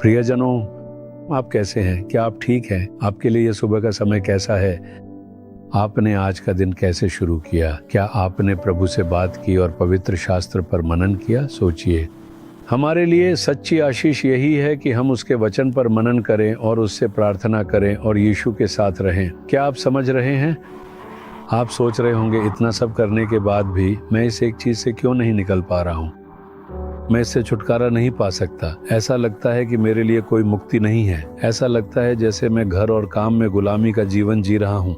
प्रियजनों, आप कैसे हैं? क्या आप ठीक हैं? आपके लिए यह सुबह का समय कैसा है? आपने आज का दिन कैसे शुरू किया? क्या आपने प्रभु से बात की और पवित्र शास्त्र पर मनन किया? सोचिए, हमारे लिए सच्ची आशीष यही है कि हम उसके वचन पर मनन करें और उससे प्रार्थना करें और यीशु के साथ रहें। क्या आप समझ रहे हैं? आप सोच रहे होंगे, इतना सब करने के बाद भी मैं इस एक चीज से क्यों नहीं निकल पा रहा हूँ? मैं इससे छुटकारा नहीं पा सकता। ऐसा लगता है कि मेरे लिए कोई मुक्ति नहीं है। ऐसा लगता है जैसे मैं घर और काम में गुलामी का जीवन जी रहा हूँ।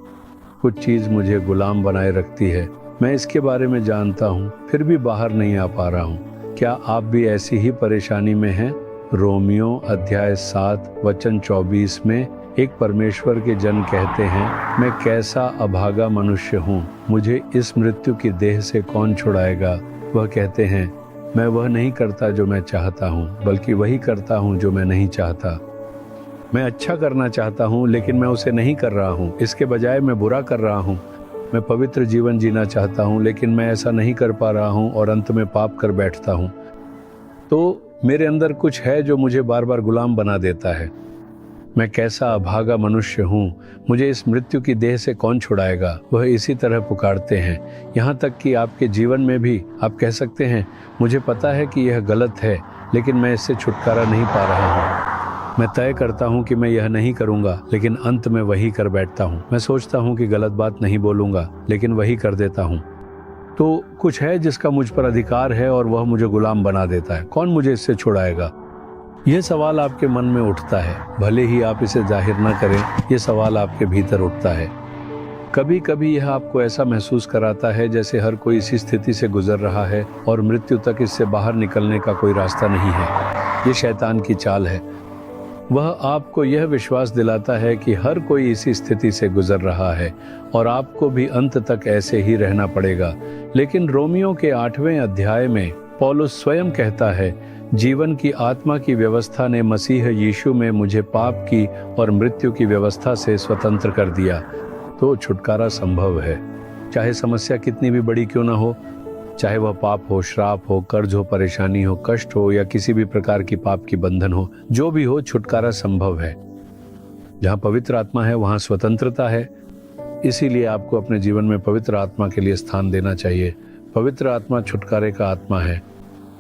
कुछ चीज मुझे गुलाम बनाए रखती है। मैं इसके बारे में जानता हूँ, फिर भी बाहर नहीं आ पा रहा हूँ। क्या आप भी ऐसी ही परेशानी में हैं? रोमियो अध्याय 7 वचन 24 में एक परमेश्वर के जन कहते हैं, मैं कैसा अभागा मनुष्य हूँ, मुझे इस मृत्यु की देह से कौन छुड़ाएगा? वह कहते हैं, मैं वह नहीं करता जो मैं चाहता हूँ, बल्कि वही करता हूँ जो मैं नहीं चाहता। मैं अच्छा करना चाहता हूँ, लेकिन मैं उसे नहीं कर रहा हूँ। इसके बजाय मैं बुरा कर रहा हूँ। मैं पवित्र जीवन जीना चाहता हूँ, लेकिन मैं ऐसा नहीं कर पा रहा हूँ और अंत में पाप कर बैठता हूँ। तो मेरे अंदर कुछ है जो मुझे बार बार गुलाम बना देता है। मैं कैसा अभागा मनुष्य हूँ, मुझे इस मृत्यु की देह से कौन छुड़ाएगा? वह इसी तरह पुकारते हैं। यहाँ तक कि आपके जीवन में भी आप कह सकते हैं, मुझे पता है कि यह गलत है, लेकिन मैं इससे छुटकारा नहीं पा रहा हूँ। मैं तय करता हूँ कि मैं यह नहीं करूँगा, लेकिन अंत में वही कर बैठता हूँ। मैं सोचता हूँ कि गलत बात नहीं बोलूँगा, लेकिन वही कर देता हूँ। तो कुछ है जिसका मुझ पर अधिकार है और वह मुझे गुलाम बना देता है। कौन मुझे इससे छुड़ाएगा? यह सवाल आपके मन में उठता है, भले ही आप इसे जाहिर न करें। यह सवाल आपके भीतर उठता है। कभी कभी यह आपको ऐसा महसूस कराता है जैसे हर कोई इसी स्थिति से गुजर रहा है और मृत्यु तक इससे बाहर निकलने का कोई रास्ता नहीं है। ये शैतान की चाल है। वह आपको यह विश्वास दिलाता है कि हर कोई इसी स्थिति से गुजर रहा है और आपको भी अंत तक ऐसे ही रहना पड़ेगा। लेकिन रोमियो के 8वें अध्याय में पौलुस स्वयं कहता है, जीवन की आत्मा की व्यवस्था ने मसीह यीशु में मुझे पाप की और मृत्यु की व्यवस्था से स्वतंत्र कर दिया। तो छुटकारा संभव है, चाहे समस्या कितनी भी बड़ी क्यों ना हो, चाहे वह पाप हो, श्राप हो, कर्ज हो, परेशानी हो, कष्ट हो या किसी भी प्रकार की पाप की बंधन हो। जो भी हो, छुटकारा संभव है। जहाँ पवित्र आत्मा है वहाँ स्वतंत्रता है। इसीलिए आपको अपने जीवन में पवित्र आत्मा के लिए स्थान देना चाहिए। पवित्र आत्मा छुटकारे का आत्मा है।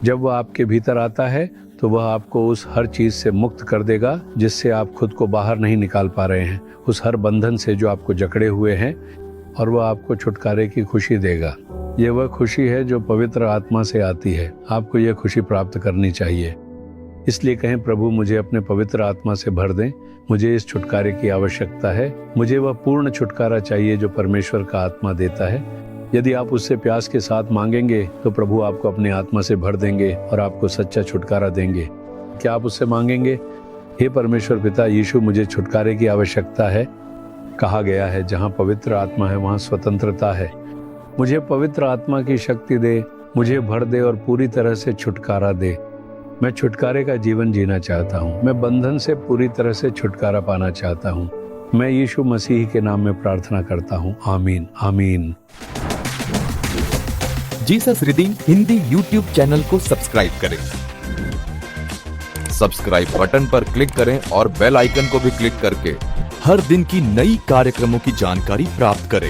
जब वह आपके भीतर आता है तो वह आपको उस हर चीज से मुक्त कर देगा जिससे आप खुद को बाहर नहीं निकाल पा रहे हैं, उस हर बंधन से जो आपको जकड़े हुए हैं, और वह आपको छुटकारे की खुशी देगा। ये वह खुशी है जो पवित्र आत्मा से आती है। आपको यह खुशी प्राप्त करनी चाहिए। इसलिए कहें, प्रभु मुझे अपने पवित्र आत्मा से भर दें। मुझे इस छुटकारे की आवश्यकता है। मुझे वह पूर्ण छुटकारा चाहिए जो परमेश्वर का आत्मा देता है। यदि आप उससे प्यास के साथ मांगेंगे तो प्रभु आपको अपने आत्मा से भर देंगे और आपको सच्चा छुटकारा देंगे। क्या आप उससे मांगेंगे? हे परमेश्वर पिता, यीशु मुझे छुटकारे की आवश्यकता है। कहा गया है, जहाँ पवित्र आत्मा है वहाँ स्वतंत्रता है। मुझे पवित्र आत्मा की शक्ति दे, मुझे भर दे और पूरी तरह से छुटकारा दे। मैं छुटकारे का जीवन जीना चाहता हूँ। मैं बंधन से पूरी तरह से छुटकारा पाना चाहता हूँ। मैं यीशु मसीह के नाम में प्रार्थना करता हूँ। आमीन, आमीन। Jesus redeem Hindi YouTube channel को सब्सक्राइब करें। सब्सक्राइब बटन पर क्लिक करें और बेल आइकन को भी क्लिक करके हर दिन की नई कार्यक्रमों की जानकारी प्राप्त करें।